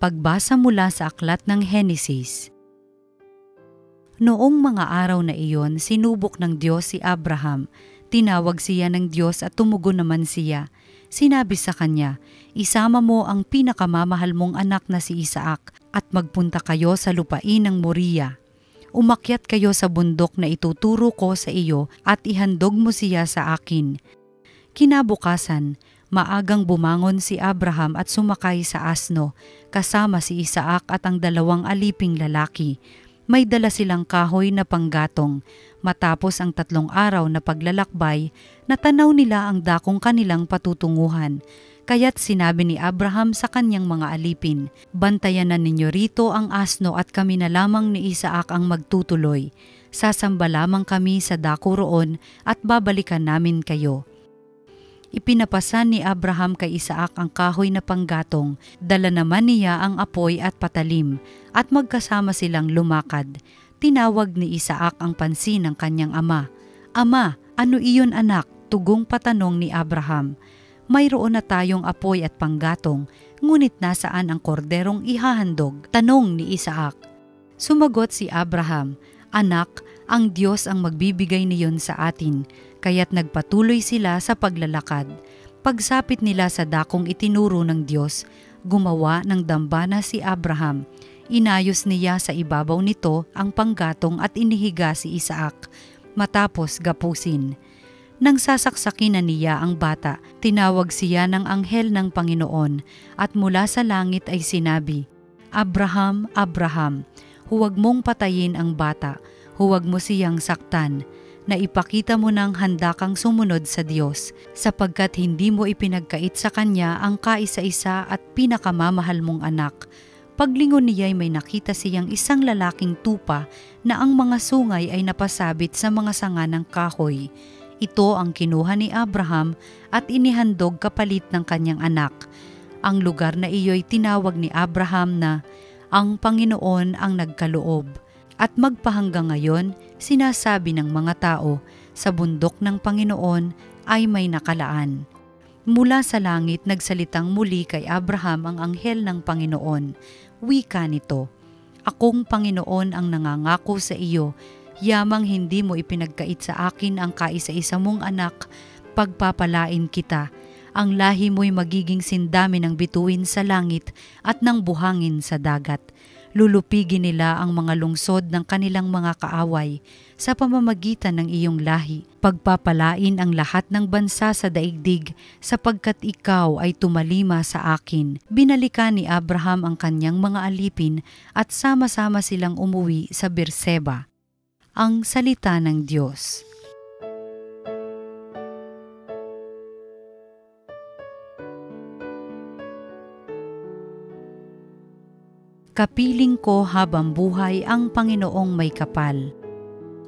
Pagbasa mula sa aklat ng Henesis. Noong mga araw na iyon, sinubok ng Diyos si Abraham. Tinawag siya ng Diyos at tumugon naman siya. Sinabi sa kanya, "Isama mo ang pinakamamahal mong anak na si Isaac at magpunta kayo sa lupain ng Moriah. Umakyat kayo sa bundok na ituturo ko sa iyo at ihandog mo siya sa akin." Kinabukasan, maagang bumangon si Abraham at sumakay sa asno, kasama si Isaac at ang 2 aliping lalaki. May dala silang kahoy na panggatong. Matapos ang 3 araw na paglalakbay, natanaw nila ang dakong kanilang patutunguhan. Kaya't sinabi ni Abraham sa kanyang mga alipin, "Bantayan na ninyo rito ang asno at kami na lamang ni Isaac ang magtutuloy. Sasamba lamang kami sa dako roon at babalikan namin kayo." Ipinapasan ni Abraham kay Isaac ang kahoy na panggatong, dala naman niya ang apoy at patalim, at magkasama silang lumakad. Tinawag ni Isaac ang pansin ng kanyang ama. "Ama, ano iyon anak?" tugong patanong ni Abraham. "Mayroon na tayong apoy at panggatong, ngunit nasaan ang korderong ihahandog?" tanong ni Isaac. Sumagot si Abraham, "Anak, ang Diyos ang magbibigay niyon sa atin." Kaya't nagpatuloy sila sa paglalakad. Pagsapit nila sa dakong itinuro ng Diyos, gumawa ng dambana si Abraham. Inayos niya sa ibabaw nito ang panggatong at inihiga si Isaac. Matapos gapusin, nang sasaksakin na niya ang bata, tinawag siya ng anghel ng Panginoon at mula sa langit ay sinabi, "Abraham, Abraham, huwag mong patayin ang bata, huwag mo siyang saktan. Naipakita mo ng handa kang sumunod sa Diyos, sapagkat hindi mo ipinagkait sa Kanya ang kaisa-isa at pinakamamahal mong anak." Paglingon niya'y may nakita siyang isang lalaking tupa na ang mga sungay ay napasabit sa mga sanga ng kahoy. Ito ang kinuha ni Abraham at inihandog kapalit ng kanyang anak. Ang lugar na iyo'y tinawag ni Abraham na "Ang Panginoon ang nagkaloob." At magpahanggang ngayon, sinasabi ng mga tao, sa bundok ng Panginoon ay may nakalaan. Mula sa langit nagsalitang muli kay Abraham ang anghel ng Panginoon. Wika nito, "Akong Panginoon ang nangangako sa iyo, yamang hindi mo ipinagkait sa akin ang kaisa-isa mong anak, pagpapalain kita. Ang lahi mo'y magiging sindami ng bituin sa langit at ng buhangin sa dagat. Lulupigin nila ang mga lungsod ng kanilang mga kaaway sa pamamagitan ng iyong lahi. Pagpapalain ang lahat ng bansa sa daigdig sapagkat ikaw ay tumalima sa akin." Binalikan ni Abraham ang kanyang mga alipin at sama-sama silang umuwi sa Berseba. Ang salita ng Diyos. Kapiling ko habang buhay ang Panginoong may kapal.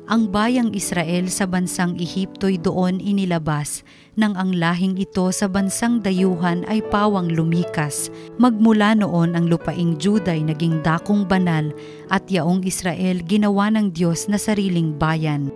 Ang bayang Israel sa bansang Ehipto'y doon inilabas, nang ang lahing ito sa bansang dayuhan ay pawang lumikas. Magmula noon ang lupaing Juda'y naging dakong banal at yaong Israel ginawa ng Diyos na sariling bayan.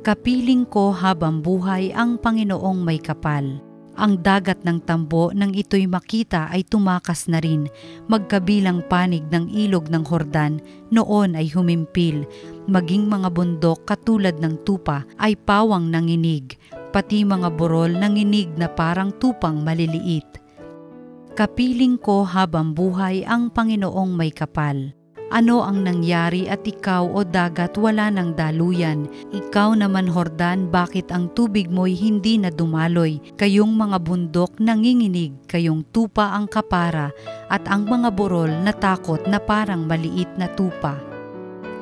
Kapiling ko habang buhay ang Panginoong may kapal. Ang dagat ng tambo nang ito'y makita ay tumakas na rin. Magkabilang panig ng ilog ng Hordan noon ay humimpil. Maging mga bundok katulad ng tupa ay pawang nanginig, pati mga burol nanginig na parang tupang maliliit. Kapiling ko habang buhay ang Panginoong may kapal. Ano ang nangyari at ikaw o dagat wala ng daluyan? Ikaw naman Hordan, bakit ang tubig mo'y hindi na dumaloy? Kayong mga bundok nanginginig, kayong tupa ang kapara, at ang mga burol natakot na parang maliit na tupa.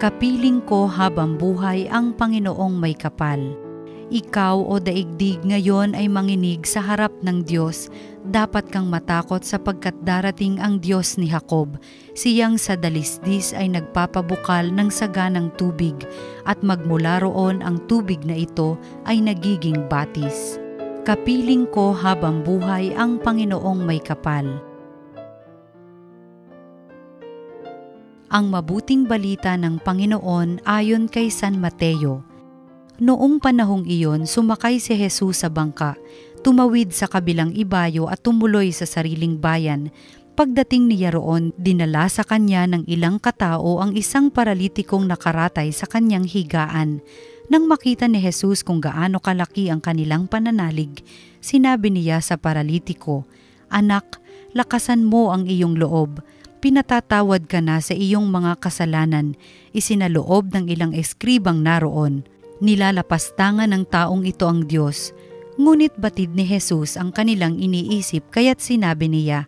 Kapiling ko habang buhay ang Panginoong may kapal. Ikaw o daigdig ngayon ay manginig sa harap ng Diyos. Dapat kang matakot sapagkat darating ang Diyos ni Jacob. Siyang sa dalisdis ay nagpapabukal ng saganang tubig at magmula roon ang tubig na ito ay nagiging batis. Kapiling ko habang buhay ang Panginoong may kapal. Ang mabuting balita ng Panginoon ayon kay San Mateo. Noong panahong iyon, sumakay si Jesus sa bangka, tumawid sa kabilang ibayo at tumuloy sa sariling bayan. Pagdating niya roon, dinala sa kanya ng ilang katao ang isang paralitikong nakaratay sa kanyang higaan. Nang makita ni Jesus kung gaano kalaki ang kanilang pananalig, sinabi niya sa paralitiko, "Anak, lakasan mo ang iyong loob. Pinatatawad ka na sa iyong mga kasalanan." Isinaloob ng ilang eskribang naroon. Nilalapastangan ng taong ito ang Diyos. Ngunit batid ni Jesus ang kanilang iniisip kaya't sinabi niya,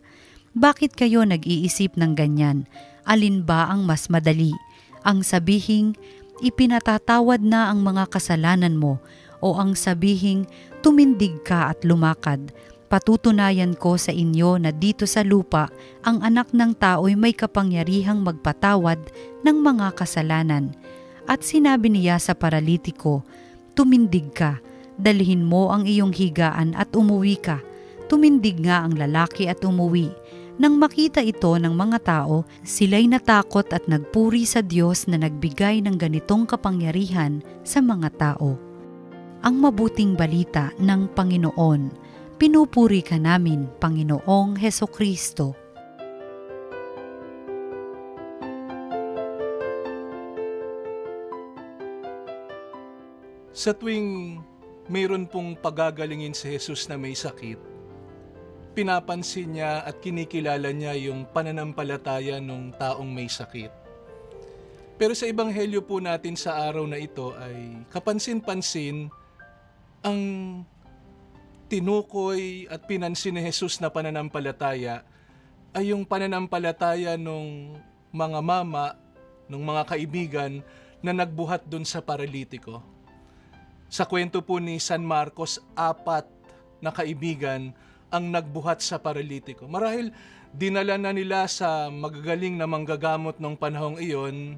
"Bakit kayo nag-iisip ng ganyan? Alin ba ang mas madali? Ang sabihing, ipinatatawad na ang mga kasalanan mo, o ang sabihing, tumindig ka at lumakad? Patutunayan ko sa inyo na dito sa lupa, ang anak ng tao'y may kapangyarihang magpatawad ng mga kasalanan." At sinabi niya sa paralitiko, "Tumindig ka, dalhin mo ang iyong higaan at umuwi ka." Tumindig nga ang lalaki at umuwi. Nang makita ito ng mga tao, sila'y natakot at nagpuri sa Diyos na nagbigay ng ganitong kapangyarihan sa mga tao. Ang mabuting balita ng Panginoon. Pinupuri ka namin, Panginoong Hesukristo. Sa tuwing mayroon pong pagagalingin si Jesus na may sakit, pinapansin niya at kinikilala niya yung pananampalataya ng taong may sakit. Pero sa ebanghelyo po natin sa araw na ito ay kapansin-pansin ang tinukoy at pinansin ni Jesus na pananampalataya ay yung pananampalataya ng mga mama, ng mga kaibigan na nagbuhat dun sa paralitiko. Sa kwento po ni San Marcos, 4 na kaibigan ang nagbuhat sa paralitiko. Marahil dinala na nila sa magagaling na manggagamot ng panahong iyon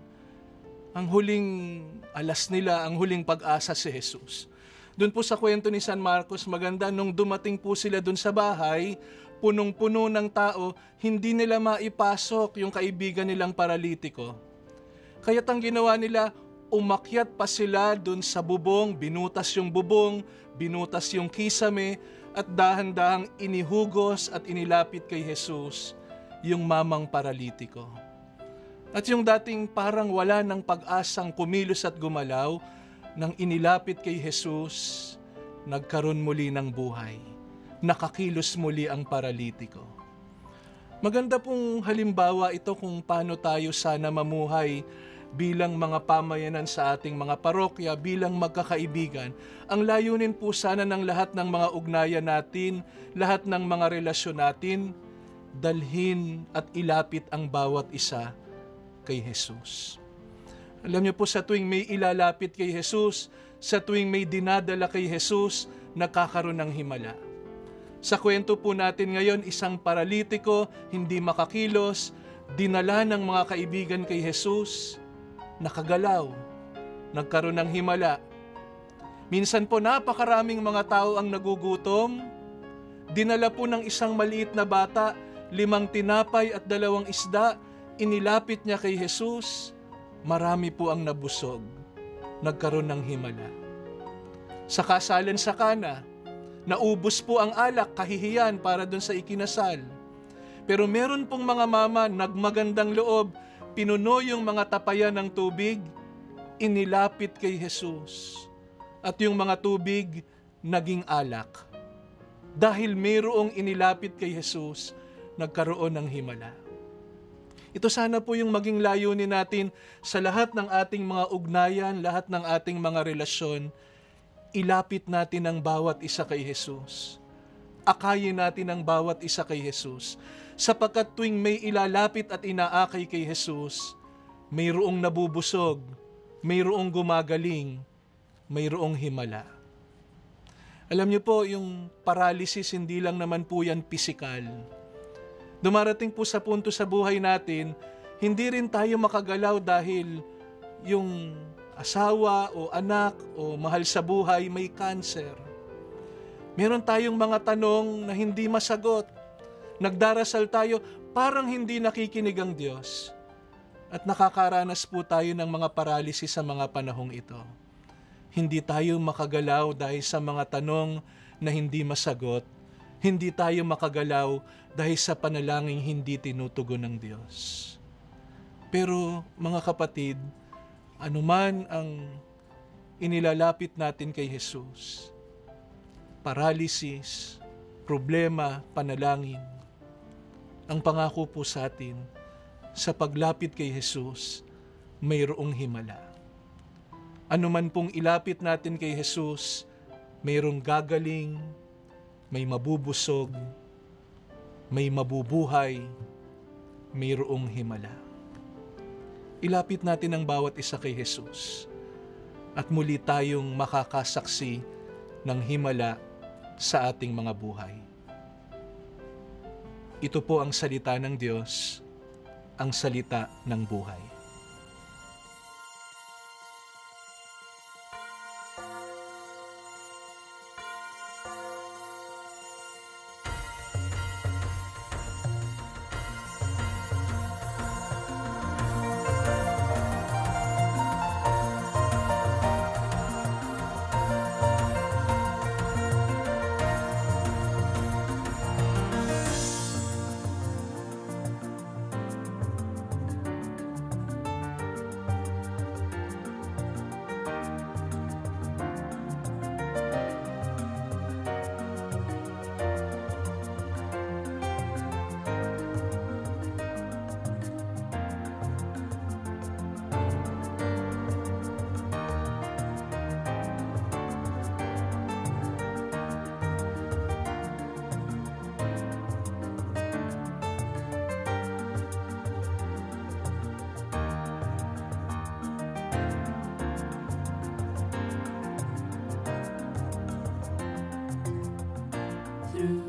ang huling alas nila, ang huling pag-asa si Jesus. Doon po sa kwento ni San Marcos, maganda, nung dumating po sila doon sa bahay, punong-puno ng tao, hindi nila maipasok yung kaibigan nilang paralitiko. Kaya't ang ginawa nila, umakyat pa sila dun sa bubong, binutas yung bubong, binutas yung kisame, at dahan-dahang inihugos at inilapit kay Jesus yung mamang paralitiko. At yung dating parang wala ng pag-asang kumilos at gumalaw, nang inilapit kay Jesus, nagkaroon muli ng buhay. Nakakilos muli ang paralitiko. Maganda pong halimbawa ito kung paano tayo sana mamuhay bilang mga pamayanan sa ating mga parokya, bilang magkakaibigan. Ang layunin po sana ng lahat ng mga ugnayan natin, lahat ng mga relasyon natin, dalhin at ilapit ang bawat isa kay Jesus. Alam niyo po, sa tuwing may ilalapit kay Jesus, sa tuwing may dinadala kay Jesus, nakakaroon ng himala. Sa kwento po natin ngayon, isang paralitiko, hindi makakilos, dinala ng mga kaibigan kay Jesus, nakagalaw, nagkaroon ng himala. Minsan po napakaraming mga tao ang nagugutom, dinala po ng isang maliit na bata, 5 tinapay at 2 isda, inilapit niya kay Jesus, marami po ang nabusog, nagkaroon ng himala. Sa kasalan sa Kana, naubos po ang alak, kahihiyan para dun sa ikinasal. Pero meron pong mga mama, nagmagandang loob, pinuno yung mga tapayan ng tubig, inilapit kay Jesus. At yung mga tubig, naging alak. Dahil mayroong inilapit kay Jesus, nagkaroon ng himala. Ito sana po yung maging layunin natin sa lahat ng ating mga ugnayan, lahat ng ating mga relasyon. Ilapit natin ang bawat isa kay Jesus. Akayin natin ang bawat isa kay Jesus. Sapagkat tuwing may ilalapit at inaakay kay Jesus, mayroong nabubusog, mayroong gumagaling, mayroong himala. Alam niyo po, yung paralysis, hindi lang naman po yan pisikal. Dumarating po sa punto sa buhay natin, hindi rin tayo makagalaw dahil yung asawa o anak o mahal sa buhay may cancer. Meron tayong mga tanong na hindi masagot. Nagdarasal tayo, parang hindi nakikinig ang Diyos. At nakakaranas po tayo ng mga paralysis sa mga panahong ito. Hindi tayo makagalaw dahil sa mga tanong na hindi masagot. Hindi tayo makagalaw dahil sa panalangin hindi tinutugon ng Diyos. Pero mga kapatid, anuman ang inilalapit natin kay Jesus, paralysis, problema, panalangin, ang pangako po sa atin, sa paglapit kay Jesus, mayroong himala. Anuman pong ilapit natin kay Jesus, mayroong gagaling, may mabubusog, may mabubuhay, mayroong himala. Ilapit natin ang bawat isa kay Jesus at muli tayong makakasaksi ng himala sa ating mga buhay. Ito po ang salita ng Diyos, ang salita ng buhay. Through